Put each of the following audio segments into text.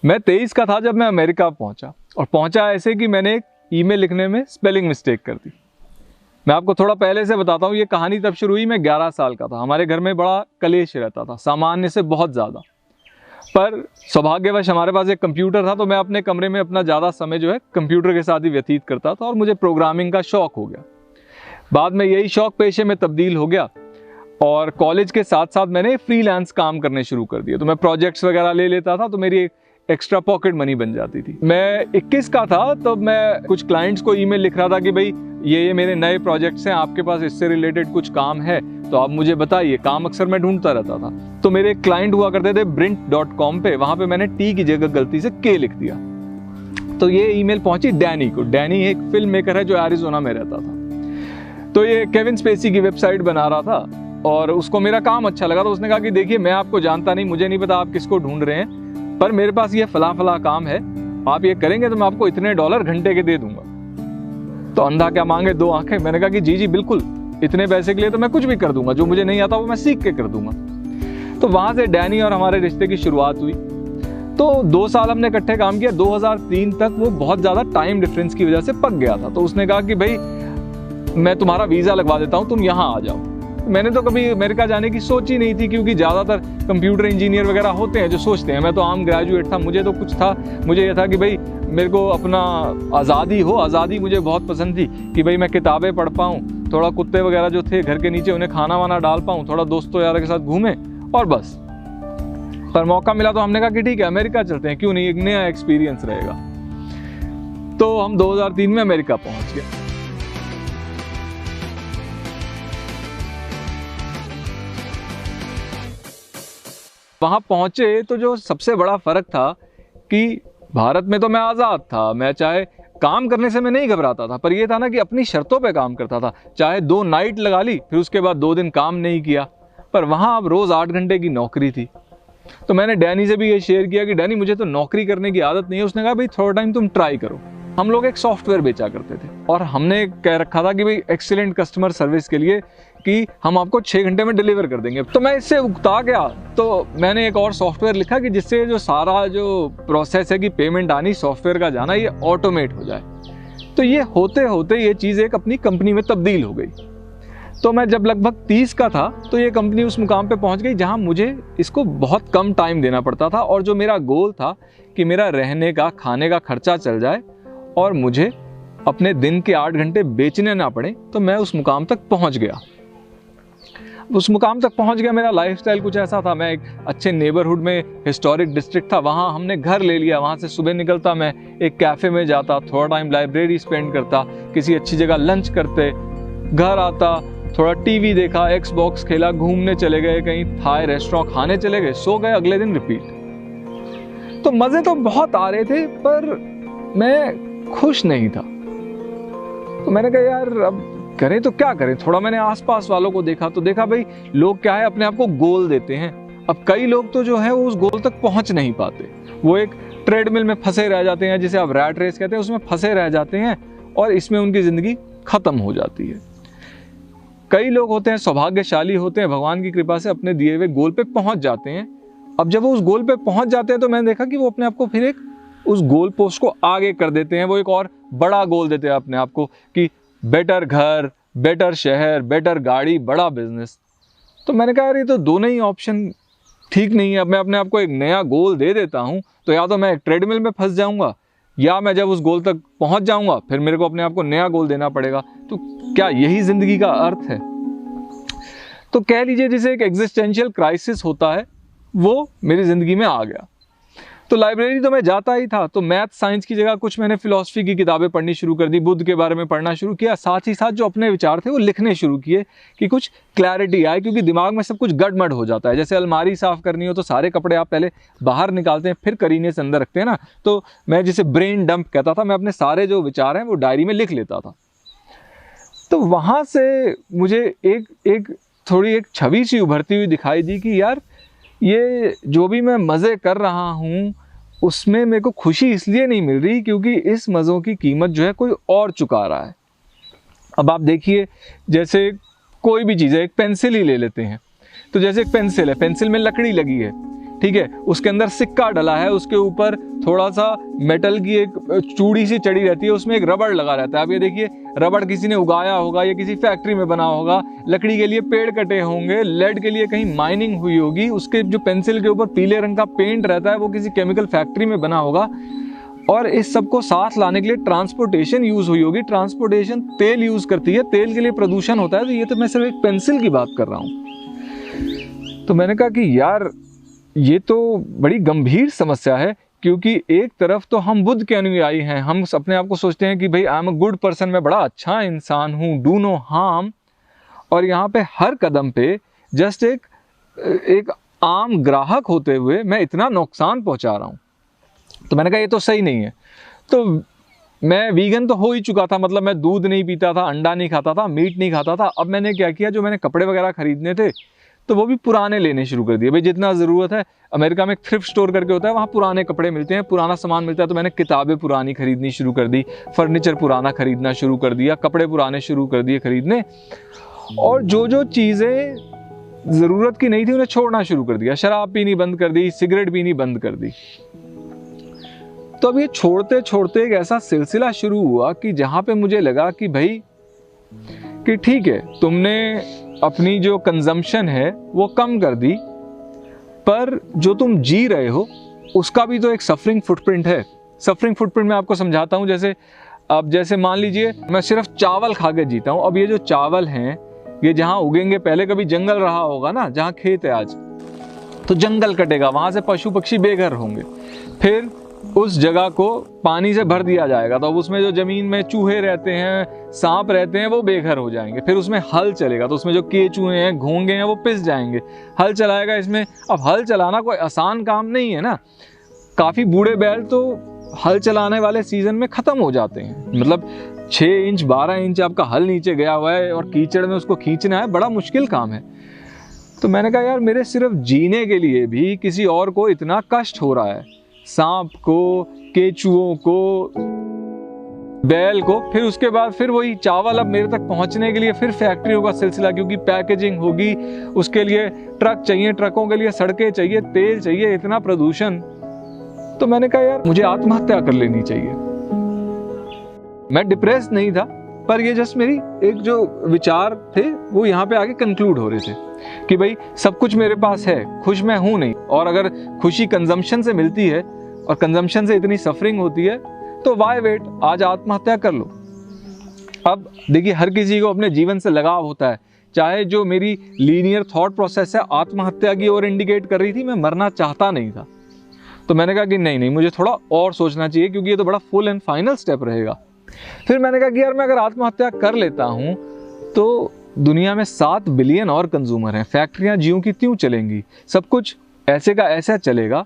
मैं 23 का था जब मैं अमेरिका पहुंचा, और पहुंचा ऐसे कि मैंने एक ईमेल लिखने में स्पेलिंग मिस्टेक कर दी। मैं आपको थोड़ा पहले से बताता हूँ, ये कहानी तब शुरू हुई, मैं 11 साल का था। हमारे घर में बड़ा कलेश रहता था, सामान्य से बहुत ज़्यादा। पर सौभाग्यवश हमारे पास एक कंप्यूटर था, तो मैं अपने कमरे में अपना ज़्यादा समय जो है कंप्यूटर के साथ ही व्यतीत करता था, और मुझे प्रोग्रामिंग का शौक़ हो गया। बाद में यही शौक़ पेशे में तब्दील हो गया, और कॉलेज के साथ साथ मैंने फ्रीलांस काम करने शुरू कर दिए। तो मैं प्रोजेक्ट्स वगैरह ले लेता था, तो मेरी एक एक्स्ट्रा पॉकेट मनी बन जाती थी। मैं 21 का था, तो मैं कुछ क्लाइंट्स को ईमेल लिख रहा था कि भाई ये मेरे नए प्रोजेक्ट्स हैं, आपके पास इससे रिलेटेड कुछ काम है तो आप मुझे बताइए। काम अक्सर मैं ढूंढता रहता था। तो मेरे क्लाइंट हुआ करते थे Brint.com पे, वहां पे मैंने टी की जगह गलती से के लिख दिया। तो ये ईमेल पहुंची डैनी को। डैनी एक फिल्म मेकर है जो एरिजोना में रहता था। तो ये केविन स्पेसी की वेबसाइट बना रहा था, और उसको मेरा काम अच्छा लगा। तो उसने कहा कि देखिए, मैं आपको जानता नहीं, मुझे नहीं पता आप किसको ढूंढ रहे हैं, पर मेरे पास ये फला फला काम है, आप ये करेंगे तो मैं आपको इतने $, घंटे के दे दूंगा। तो अंधा क्या मांगे दो आंखें। मैंने कहा कि जी बिल्कुल, इतने पैसे के लिए तो मैं कुछ भी कर दूंगा, जो मुझे नहीं आता वो मैं सीख के कर दूंगा। तो वहां से डैनी और हमारे रिश्ते की शुरुआत हुई। तो 2 साल हमने इकट्ठे काम किया। 2003 तक वो बहुत ज्यादा टाइम डिफरेंस की वजह से पक गया था। तो उसने कहा कि भाई मैं तुम्हारा वीजा लगवा देता हूँ, तुम यहाँ आ जाओ। मैंने तो कभी अमेरिका जाने की सोच ही नहीं थी, क्योंकि ज़्यादातर कंप्यूटर इंजीनियर वगैरह होते हैं जो सोचते हैं। मैं तो आम ग्रेजुएट था, मुझे तो कुछ था, मुझे ये था कि भाई मेरे को अपना आज़ादी हो। आज़ादी मुझे बहुत पसंद थी कि भाई मैं किताबें पढ़ पाऊँ, थोड़ा कुत्ते वगैरह जो थे घर के नीचे उन्हें खाना वाना डाल पाऊँ, थोड़ा दोस्तों यार के साथ घूमें, और बस। पर मौका मिला तो हमने कहा कि ठीक है अमेरिका चलते हैं, क्यों नहीं, एक नया एक्सपीरियंस रहेगा। तो हम 2003 में अमेरिका पहुँच गए। वहां पहुंचे तो जो सबसे बड़ा फर्क था कि भारत में तो मैं आज़ाद था, मैं चाहे काम करने से मैं नहीं घबराता था, पर यह था ना कि अपनी शर्तों पे काम करता था। चाहे 2 नाइट लगा ली, फिर उसके बाद 2 दिन काम नहीं किया। पर वहां अब रोज 8 घंटे की नौकरी थी। तो मैंने डैनी से भी ये शेयर किया कि डैनी मुझे तो नौकरी करने की आदत नहीं है। उसने कहा भाई थोड़ा टाइम तुम ट्राई करो। हम लोग एक सॉफ्टवेयर बेचा करते थे, और हमने कह रखा था कि भाई एक्सीलेंट कस्टमर सर्विस के लिए कि हम आपको 6 घंटे में डिलीवर कर देंगे। तो मैं इससे उकता गया, तो मैंने एक और सॉफ्टवेयर लिखा कि जिससे जो सारा जो प्रोसेस है कि पेमेंट आनी, सॉफ्टवेयर का जाना, ये ऑटोमेट हो जाए। तो ये होते होते ये चीज़ एक अपनी कंपनी में तब्दील हो गई। तो मैं जब लगभग 30 का था, तो ये कंपनी उस मुकाम पे पहुंच गई जहां मुझे इसको बहुत कम टाइम देना पड़ता था, और जो मेरा गोल था कि मेरा रहने का खाने का खर्चा चल जाए और मुझे अपने दिन के 8 घंटे बेचने ना पड़े, तो मैं उस मुकाम तक पहुंच गया। उस मुकाम तक पहुंच गया। मेरा लाइफस्टाइल कुछ ऐसा था, मैं एक अच्छे नेबरहुड में, हिस्टोरिक डिस्ट्रिक्ट था, वहाँ हमने घर ले लिया। वहाँ से सुबह निकलता, मैं एक कैफ़े में जाता, थोड़ा टाइम लाइब्रेरी स्पेंड करता, किसी अच्छी जगह लंच करते, घर आता, थोड़ा टीवी देखा, एक्सबॉक्स खेला, घूमने चले गए, कहीं थाई रेस्टोरेंट खाने चले गए, सो गए, अगले दिन रिपीट। तो मज़े तो बहुत आ रहे थे, पर मैं खुश नहीं था। तो मैंने कहा यार अब करें तो क्या करें। थोड़ा मैंने आसपास वालों को देखा, तो देखा भाई लोग क्या है, अपने आप को गोल देते हैं। अब कई लोग तो जो है वो उस गोल तक पहुंच नहीं पाते, वो एक ट्रेडमिल में फंसे रह जाते हैं, जिसे आप रैट रेस कहते हैं, उसमें फंसे रह जाते हैं, और इसमें उनकी जिंदगी खत्म हो जाती है। कई लोग होते हैं सौभाग्यशाली होते हैं, भगवान की कृपा से अपने दिए हुए गोल पे पहुंच जाते हैं। अब जब वो उस गोल पे पहुंच जाते हैं, तो मैंने देखा कि वो अपने आप को फिर एक उस गोल पोस्ट को आगे कर देते हैं, वो एक और बड़ा गोल देते हैं अपने आप को कि बेटर घर, बेटर शहर, बेटर गाड़ी, बड़ा बिजनेस। तो मैंने कहा यार ये तो दोनों ही ऑप्शन ठीक नहीं है। अब मैं अपने आप को एक नया गोल दे देता हूँ, तो या तो मैं एक ट्रेडमिल में फंस जाऊंगा, या मैं जब उस गोल तक पहुंच जाऊंगा फिर मेरे को अपने आप को नया गोल देना पड़ेगा। तो क्या यही जिंदगी का अर्थ है? तो कह लीजिए जिसे एक एग्जिस्टेंशियल क्राइसिस होता है, वो मेरी जिंदगी में आ गया। तो लाइब्रेरी तो मैं जाता ही था, तो मैथ साइंस की जगह कुछ मैंने फिलॉसफी की किताबें पढ़नी शुरू कर दी, बुद्ध के बारे में पढ़ना शुरू किया, साथ ही साथ जो अपने विचार थे वो लिखने शुरू किए कि कुछ क्लैरिटी आए, क्योंकि दिमाग में सब कुछ गड़बड़ हो जाता है। जैसे अलमारी साफ करनी हो तो सारे कपड़े आप पहले बाहर निकालते हैं, फिर करीने से अंदर रखते हैं ना। तो मैं जिसे ब्रेन डंप कहता था, मैं अपने सारे जो विचार हैं वो डायरी में लिख लेता था। तो वहाँ से मुझे एक थोड़ी एक छवि सी उभरती हुई दिखाई दी कि यार ये जो भी मैं मज़े कर रहा हूँ उसमें मेरे को खुशी इसलिए नहीं मिल रही क्योंकि इस मज़ों की कीमत जो है कोई और चुका रहा है। अब आप देखिए, जैसे कोई भी चीज़ है, एक पेंसिल ही ले लेते हैं। तो जैसे एक पेंसिल है, पेंसिल में लकड़ी लगी है, ठीक है, उसके अंदर सिक्का डला है, उसके ऊपर थोड़ा सा मेटल की एक चूड़ी सी चढ़ी रहती है, उसमें एक रबड़ लगा रहता है। अब ये देखिए, रबड़ किसी ने उगाया होगा या किसी फैक्ट्री में बना होगा, लकड़ी के लिए पेड़ कटे होंगे, लेड के लिए कहीं माइनिंग हुई होगी, उसके जो पेंसिल के ऊपर पीले रंग का पेंट रहता है वो किसी केमिकल फैक्ट्री में बना होगा, और इस सब को साथ लाने के लिए ट्रांसपोर्टेशन यूज हुई होगी। ट्रांसपोर्टेशन तेल यूज करती है, तेल के लिए प्रदूषण होता है। तो ये तो मैं सिर्फ एक पेंसिल की बात कर रहा हूँ। तो मैंने कहा कि यार ये तो बड़ी गंभीर समस्या है, क्योंकि एक तरफ तो हम बुद्ध के अनुयायी हैं, हम अपने आप को सोचते हैं कि भाई I am a good person, मैं बड़ा अच्छा इंसान हूँ, डू नो हार्म, और यहाँ पे हर कदम पे जस्ट एक आम ग्राहक होते हुए मैं इतना नुकसान पहुँचा रहा हूँ। तो मैंने कहा ये तो सही नहीं है। तो मैं वीगन तो हो ही चुका था, मतलब मैं दूध नहीं पीता था, अंडा नहीं खाता था, मीट नहीं खाता था। अब मैंने क्या किया, जो मैंने कपड़े वगैरह खरीदने थे तो वो भी पुराने लेने शुरू कर दिए। भाई जितना ज़रूरत है, अमेरिका में एक थ्रिफ्ट स्टोर करके होता है, वहाँ पुराने कपड़े मिलते हैं, पुराना सामान मिलता है। तो मैंने किताबें पुरानी खरीदनी शुरू कर दी, फर्नीचर पुराना खरीदना शुरू कर दिया, कपड़े पुराने शुरू कर दिए खरीदने, और जो जो चीज़ें ज़रूरत की नहीं थी उन्हें छोड़ना शुरू कर दिया। शराब पीनी बंद कर दी, सिगरेट पीनी बंद कर दी। तो अब ये छोड़ते छोड़ते एक ऐसा सिलसिला शुरू हुआ कि जहाँ पे मुझे लगा कि भाई कि ठीक है, तुमने अपनी जो कंजम्पशन है वो कम कर दी, पर जो तुम जी रहे हो उसका भी तो एक सफरिंग फुटप्रिंट है। सफरिंग फुटप्रिंट मैं आपको समझाता हूँ। जैसे मान लीजिए मैं सिर्फ चावल खा के जीता हूँ। अब ये जो चावल हैं ये जहाँ उगेंगे, पहले कभी जंगल रहा होगा ना, जहाँ खेत है आज, तो जंगल कटेगा, वहाँ से पशु पक्षी बेघर होंगे, फिर उस जगह को पानी से भर दिया जाएगा, तो उसमें जो जमीन में चूहे रहते हैं, सांप रहते हैं, वो बेघर हो जाएंगे। फिर उसमें हल चलेगा, तो उसमें जो केचुए हैं, घोंगे हैं, वो पिस जाएंगे। हल चलाएगा इसमें। अब हल चलाना कोई आसान काम नहीं है ना, काफ़ी बूढ़े बैल तो हल चलाने वाले सीजन में ख़त्म हो जाते हैं। मतलब 6 इंच 12 इंच आपका हल नीचे गया हुआ है और कीचड़ में उसको खींचना है, बड़ा मुश्किल काम है। तो मैंने कहा यार, मेरे सिर्फ जीने के लिए भी किसी और को इतना कष्ट हो रहा है, सांप को, केचुओं को, बैल को, फिर उसके बाद फिर वही चावल अब मेरे तक पहुंचने के लिए फिर फैक्ट्रियों का सिलसिला, क्योंकि पैकेजिंग होगी, उसके लिए ट्रक चाहिए, ट्रकों के लिए सड़कें चाहिए, तेल चाहिए, इतना प्रदूषण। तो मैंने कहा यार, मुझे आत्महत्या कर लेनी चाहिए। मैं डिप्रेस नहीं था, पर ये जस्ट मेरी एक जो विचार थे वो यहाँ पे आगे कंक्लूड हो रहे थे कि भाई सब कुछ मेरे पास है, खुश मैं हूं नहीं, और अगर खुशी कंजम्पशन से मिलती है और कंजम्पशन से इतनी सफरिंग होती है तो वाई वेट, आज आत्महत्या कर लो। अब देखिए, हर किसी को अपने जीवन से लगाव होता है। चाहे जो मेरी लीनियर थॉट प्रोसेस है आत्महत्या की ओर इंडिकेट कर रही थी, मैं मरना चाहता नहीं था। तो मैंने कहा कि नहीं, मुझे थोड़ा और सोचना चाहिए, क्योंकि ये तो बड़ा फुल एंड फाइनल स्टेप रहेगा। फिर मैंने कहा कि यार, मैं अगर आत्महत्या कर लेता हूं तो दुनिया में 7 बिलियन और कंज्यूमर हैं, फैक्ट्रियां ज्यों की त्यों चलेंगी, सब कुछ ऐसे का ऐसा चलेगा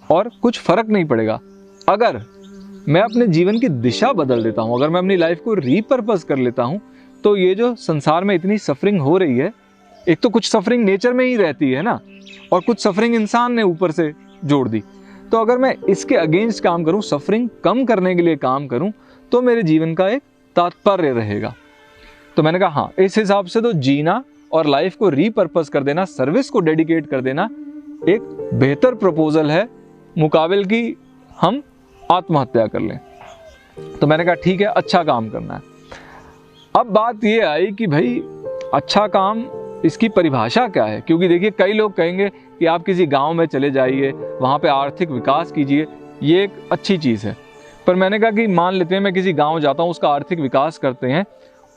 और कुछ फर्क नहीं पड़ेगा। अगर मैं अपने जीवन की दिशा बदल देता हूं, अगर मैं अपनी लाइफ को रीपर्पस कर लेता हूं, तो ये जो संसार में इतनी सफरिंग हो रही है, एक तो कुछ सफरिंग नेचर में ही रहती है ना, और कुछ सफरिंग इंसान ने ऊपर से जोड़ दी। तो अगर मैं इसके अगेंस्ट काम करूं, सफरिंग कम करने के लिए काम करूं, तो मेरे जीवन का एक तात्पर्य रहेगा। तो मैंने कहा हाँ, इस हिसाब से तो जीना और लाइफ को रीपर्पस कर देना, सर्विस को डेडिकेट कर देना एक बेहतर प्रपोजल है मुकाबिल की हम आत्महत्या कर लें। तो मैंने कहा ठीक है, अच्छा काम करना है। अब बात ये आई कि भाई अच्छा काम, इसकी परिभाषा क्या है? क्योंकि देखिए, कई लोग कहेंगे कि आप किसी गांव में चले जाइए, वहाँ पे आर्थिक विकास कीजिए, ये एक अच्छी चीज़ है। पर मैंने कहा कि मान लेते हैं मैं किसी गांव जाता हूँ, उसका आर्थिक विकास करते हैं,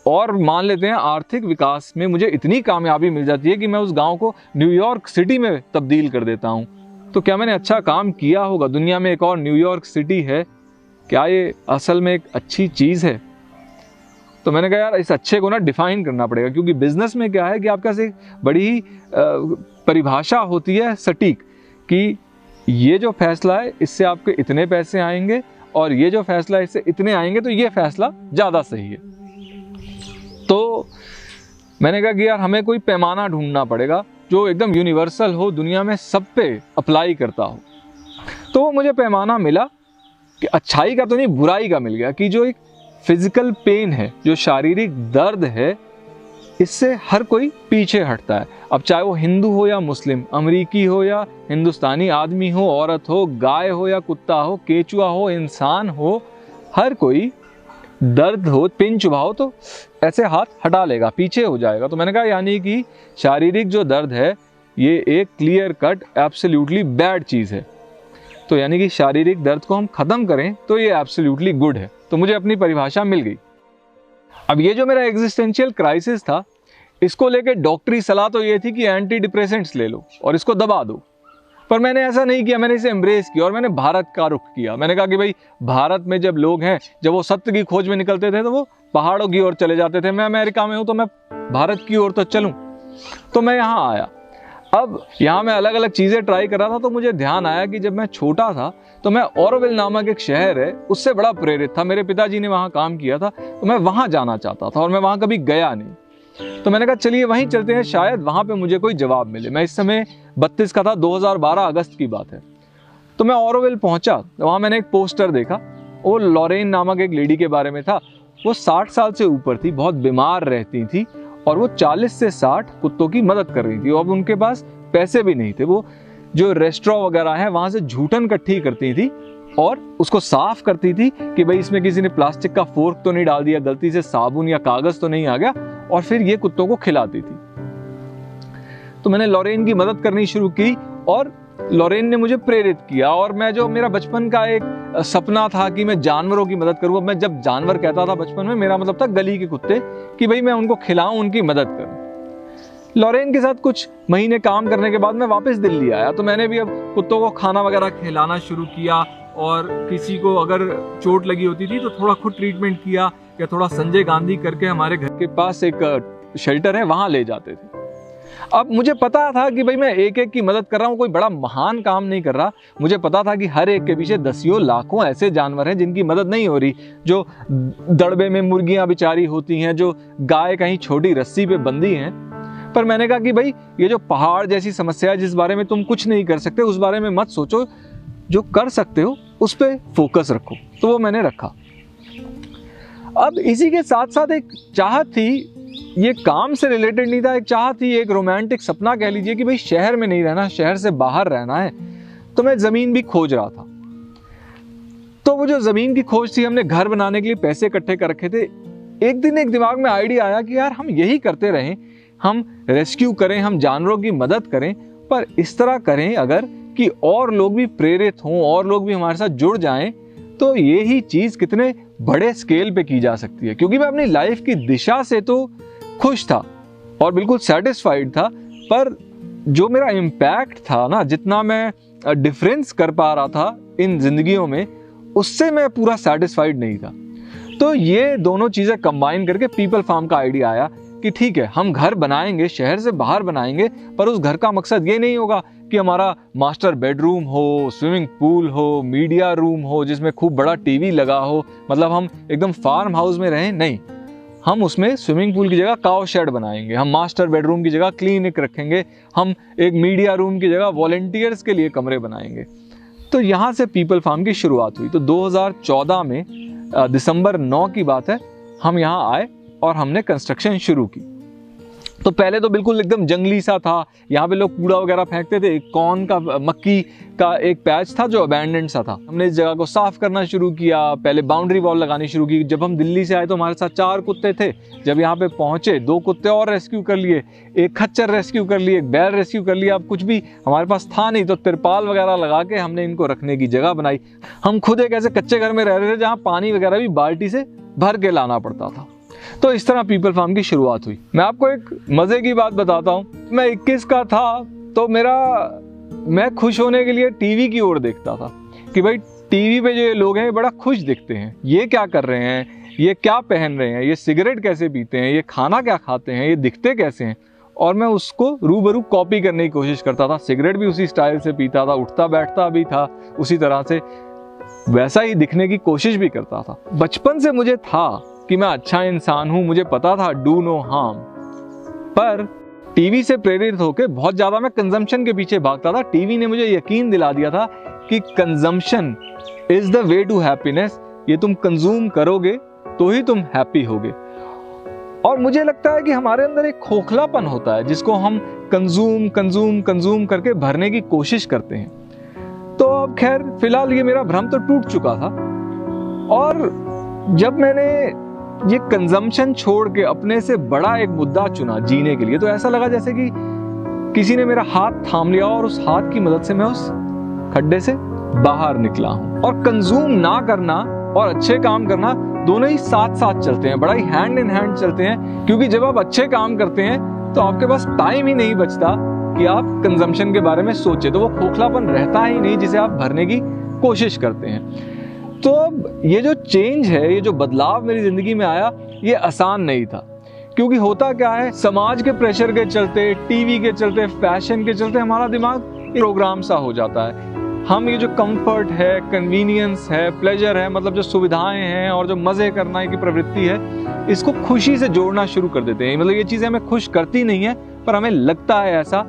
और मान लेते हैं आर्थिक विकास में मुझे इतनी कामयाबी मिल जाती है कि मैं उस गांव को न्यूयॉर्क सिटी में तब्दील कर देता हूँ, तो क्या मैंने अच्छा काम किया होगा? दुनिया में एक और न्यूयॉर्क सिटी है, क्या ये असल में एक अच्छी चीज़ है? तो मैंने कहा यार, इस अच्छे को ना डिफाइन करना पड़ेगा, क्योंकि बिजनेस में क्या है कि आपके पास एक बड़ी ही परिभाषा होती है सटीक, कि ये जो फैसला है इससे आपके इतने पैसे आएंगे, और ये जो फैसला है इससे इतने आएंगे, तो ये फैसला ज़्यादा सही है। तो मैंने कहा कि यार, हमें कोई पैमाना ढूंढना पड़ेगा जो एकदम यूनिवर्सल हो, दुनिया में सब पे अप्लाई करता हो। तो वो मुझे पैमाना मिला कि अच्छाई का तो नहीं, बुराई का मिल गया, कि जो एक फिजिकल पेन है, जो शारीरिक दर्द है, इससे हर कोई पीछे हटता है। अब चाहे वो हिंदू हो या मुस्लिम, अमेरिकी हो या हिंदुस्तानी, आदमी हो, औरत हो, गाय हो या कुत्ता हो, केचुआ हो, इंसान हो, हर कोई दर्द हो, पिन चुभा हो तो ऐसे हाथ हटा लेगा, पीछे हो जाएगा। तो मैंने कहा यानी कि शारीरिक जो दर्द है ये एक क्लियर कट एब्सोल्युटली बैड चीज़ है। तो यानी कि शारीरिक दर्द को हम ख़त्म करें तो ये एब्सोल्युटली गुड है। तो मुझे अपनी परिभाषा मिल गई। अब ये जो मेरा एग्जिस्टेंशियल क्राइसिस था, इसको लेके डॉक्टरी सलाह तो ये थी कि एंटी डिप्रेसेंट्स ले लो और इसको दबा दो, पर मैंने ऐसा नहीं किया। मैंने इसे एम्ब्रेस किया और मैंने भारत का रुख किया। मैंने कहा कि भाई भारत में जब लोग हैं, जब वो सत्य की खोज में निकलते थे तो वो पहाड़ों की ओर चले जाते थे। मैं अमेरिका में हूँ तो मैं भारत की ओर तो चलूँ। तो मैं यहाँ आया। अब यहाँ मैं अलग अलग चीज़ें ट्राई कर रहा था, तो मुझे ध्यान आया कि जब मैं छोटा था तो मैं ऑरोविल नामक एक शहर है उससे बड़ा प्रेरित था। मेरे पिताजी ने वहाँ काम किया था तो मैं वहाँ जाना चाहता था और मैं वहाँ कभी गया नहीं। तो मैंने कहा चलिए वहीं चलते हैं, शायद वहाँ पे मुझे कोई जवाब मिले। मैं इस समय 32 का था, 2012 अगस्त की बात है। तो मैं ऑरोविल पहुँचा, वहाँ मैंने एक पोस्टर देखा। वो लॉरेन नामक एक लेडी के बारे में था। वो 60 साल से ऊपर थी, बहुत बीमार रहती थी और वो 40 से 60 कुत्तों की मदद कर रही थी। और उनके पास पैसे भी नहीं थे। वो जो रेस्टोरेंट वगैरह है वहाँ से झूठन इकट्ठी करती थी और उसको साफ करती थी कि भाई इसमें किसी ने प्लास्टिक का फोर्क तो नहीं डाल दिया, गलती से साबुन या कागज तो नहीं आ गया, और फिर ये कुत्तों को खिलाती थी। तो मैंने लॉरेन की मदद करनी शुरू की और लॉरेन ने मुझे प्रेरित किया। और मैं जो मेरा बचपन का एक सपना था कि मैं जानवरों की मदद करूँ। मैं जब जानवर कहता था बचपन में, मेरा मतलब था गली के कुत्ते, कि भाई मैं उनको खिलाऊं, उनकी मदद करूं। लॉरेन के साथ कुछ महीने काम करने के बाद मैं वापस दिल्ली आया। तो मैंने भी अब कुत्तों को खाना वगैरह खिलाना शुरू किया और किसी को अगर चोट लगी होती थी तो थोड़ा खुद ट्रीटमेंट किया, या थोड़ा संजय गांधी करके हमारे घर के पास एक शेल्टर है वहां ले जाते थे। अब मुझे पता था कि भाई मैं एक एक की मदद कर रहा हूँ, कोई बड़ा महान काम नहीं कर रहा। मुझे पता था कि हर एक के पीछे दसियों लाखों ऐसे जानवर हैं जिनकी मदद नहीं हो रही, जो दड़बे में मुर्गियां बेचारी होती हैं, जो गाय कहीं छोटी रस्सी पे बंधी हैं। पर मैंने कहा कि भाई ये जो पहाड़ जैसी समस्या है जिस बारे में तुम कुछ नहीं कर सकते, उस बारे में मत सोचो, जो कर सकते हो उस पर फोकस रखो। तो वो मैंने रखा। अब इसी के साथ साथ एक चाहत थी, ये काम से रिलेटेड नहीं था, एक चाहत थी, एक रोमांटिक सपना कह लीजिए कि भाई शहर में नहीं रहना, शहर से बाहर रहना है। तो मैं जमीन भी खोज रहा था। तो वो जो जमीन की खोज थी, हमने घर बनाने के लिए पैसे इकट्ठे कर रखे थे। एक दिन एक दिमाग में आइडिया आया कि यार हम यही करते रहें, हम रेस्क्यू करें, हम जानवरों की मदद करें, पर इस तरह करें अगर कि और लोग भी प्रेरित हों, और लोग भी हमारे साथ जुड़ जाएं, तो ये ही चीज कितने बड़े स्केल पे की जा सकती है। क्योंकि मैं अपनी लाइफ की दिशा से तो खुश था और बिल्कुल सेटिस्फाइड था, पर जो मेरा इम्पैक्ट था ना, जितना मैं डिफरेंस कर पा रहा था इन जिंदगियों में, उससे मैं पूरा सेटिस्फाइड नहीं था। तो ये दोनों चीजें कंबाइन करके पीपल फार्म का आइडिया आया कि ठीक है, हम घर बनाएंगे, शहर से बाहर बनाएंगे, पर उस घर का मकसद ये नहीं होगा कि हमारा मास्टर बेडरूम हो, स्विमिंग पूल हो, मीडिया रूम हो जिसमें खूब बड़ा टीवी लगा हो, मतलब हम एकदम फार्म हाउस में रहें। नहीं, हम उसमें स्विमिंग पूल की जगह काउ शेड बनाएंगे, हम मास्टर बेडरूम की जगह क्लिनिक रखेंगे, हम एक मीडिया रूम की जगह वॉलंटियर्स के लिए कमरे बनाएंगे। तो यहाँ से पीपल फार्म की शुरुआत हुई। तो 2014 में दिसंबर 9 की बात है, हम यहाँ आए और हमने कंस्ट्रक्शन शुरू की। तो पहले तो बिल्कुल एकदम जंगली सा था, यहाँ पे लोग कूड़ा वगैरह फेंकते थे, कॉर्न का, मक्की का एक पैच था जो अबैंडन्ड सा था। हमने इस जगह को साफ करना शुरू किया, पहले बाउंड्री वॉल लगानी शुरू की। जब हम दिल्ली से आए तो हमारे साथ 4 कुत्ते थे, जब यहाँ पे पहुंचे 2 कुत्ते और रेस्क्यू कर लिए, एक खच्चर रेस्क्यू कर लिए, एक बैल रेस्क्यू कर लिया। अब कुछ भी हमारे पास था नहीं, तो तिरपाल वगैरह लगा के हमने इनको रखने की जगह बनाई। हम खुद एक ऐसे कच्चे घर में रह रहे थे जहाँ पानी वगैरह भी बाल्टी से भर के लाना पड़ता था। तो इस तरह पीपल फार्म की शुरुआत हुई। मैं आपको एक मजे की बात बताता हूँ। मैं 21 का था तो मैं खुश होने के लिए टीवी की ओर देखता था कि भाई टीवी पे जो ये लोग हैं बड़ा खुश दिखते हैं, ये क्या कर रहे हैं, ये क्या पहन रहे हैं, ये सिगरेट कैसे पीते हैं, ये खाना क्या खाते हैं, ये दिखते कैसे हैं। और मैं उसको रूबरू कॉपी करने की कोशिश करता था। सिगरेट भी उसी स्टाइल से पीता था, उठता बैठता भी था उसी तरह से, वैसा ही दिखने की कोशिश भी करता था। बचपन से मुझे था कि मैं अच्छा इंसान हूं, मुझे पता था डू नो हार्म, पर टीवी से प्रेरित होकर बहुत ज्यादा मैं कंजम्पशन के पीछे भागता था। टीवी ने मुझे यकीन दिला दिया था कि consumption is the way to happiness, ये तुम कंज्यूम करोगे तो ही तुम हैप्पी होगे। और मुझे लगता है कि हमारे अंदर एक खोखलापन होता है जिसको हम कंज्यूम करके भरने की कोशिश करते हैं। तो अब खैर फिलहाल ये मेरा भ्रम तो टूट चुका था, और जब मैंने ये कंजम्पशन छोड़ के अपने से बड़ा एक मुद्दा चुना जीने के लिए, तो ऐसा लगा जैसे कि किसी ने मेरा हाथ थाम लिया और उस हाथ की मदद से मैं उस खड्डे से बाहर निकला हूं। और कंज्यूम ना करना और अच्छे काम करना दोनों ही साथ साथ चलते हैं, बड़ा ही हैंड इन हैंड चलते हैं, क्योंकि जब आप अच्छे काम करते हैं तो आपके पास टाइम ही नहीं बचता कि आप कंजम्पशन के बारे में सोचें, तो वो खोखलापन रहता ही नहीं जिसे आप भरने की कोशिश करते हैं। तो अब ये जो चेंज है, ये जो बदलाव मेरी जिंदगी में आया, ये आसान नहीं था, क्योंकि होता क्या है, समाज के प्रेशर के चलते, टीवी के चलते, फैशन के चलते हमारा दिमाग प्रोग्राम सा हो जाता है। हम ये जो कंफर्ट है, कन्वीनियंस है, प्लेजर है, मतलब जो सुविधाएं हैं और जो मजे करने की प्रवृत्ति है, इसको खुशी से जोड़ना शुरू कर देते हैं। मतलब ये चीजें हमें खुश करती नहीं है, पर हमें लगता है ऐसा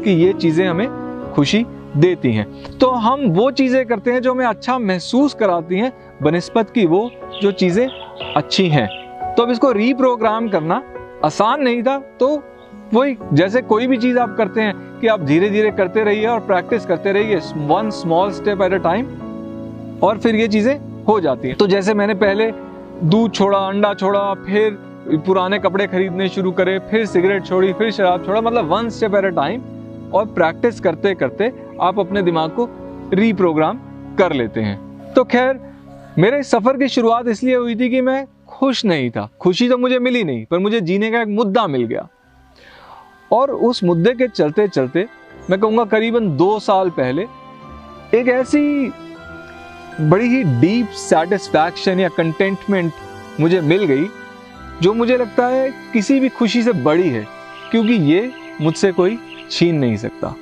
कि ये चीजें हमें खुशी देती हैं, तो हम वो चीजें करते हैं जो हमें अच्छा महसूस कराती हैं बनिस्बत की वो जो चीजें अच्छी हैं। तो अब इसको रीप्रोग्राम करना आसान नहीं था। तो वही, जैसे कोई भी चीज आप करते हैं कि आप धीरे धीरे करते रहिए और प्रैक्टिस करते रहिए, one small step at a time, और फिर ये चीजें हो जाती हैं। तो जैसे मैंने पहले दूध छोड़ा, अंडा छोड़ा, फिर पुराने कपड़े खरीदने शुरू करे, फिर सिगरेट छोड़ी, फिर शराब छोड़ा, मतलब one step at a time, और प्रैक्टिस करते करते आप अपने दिमाग को रीप्रोग्राम कर लेते हैं। तो खैर मेरे सफर की शुरुआत इसलिए हुई थी कि मैं खुश नहीं था। खुशी तो मुझे मिली नहीं, पर मुझे जीने का एक मुद्दा मिल गया, और उस मुद्दे के चलते चलते मैं कहूँगा करीबन 2 साल पहले एक ऐसी बड़ी ही डीप सेटिस्फैक्शन या कंटेंटमेंट मुझे मिल गई जो मुझे लगता है किसी भी खुशी से बड़ी है, क्योंकि ये मुझसे कोई छीन नहीं सकता।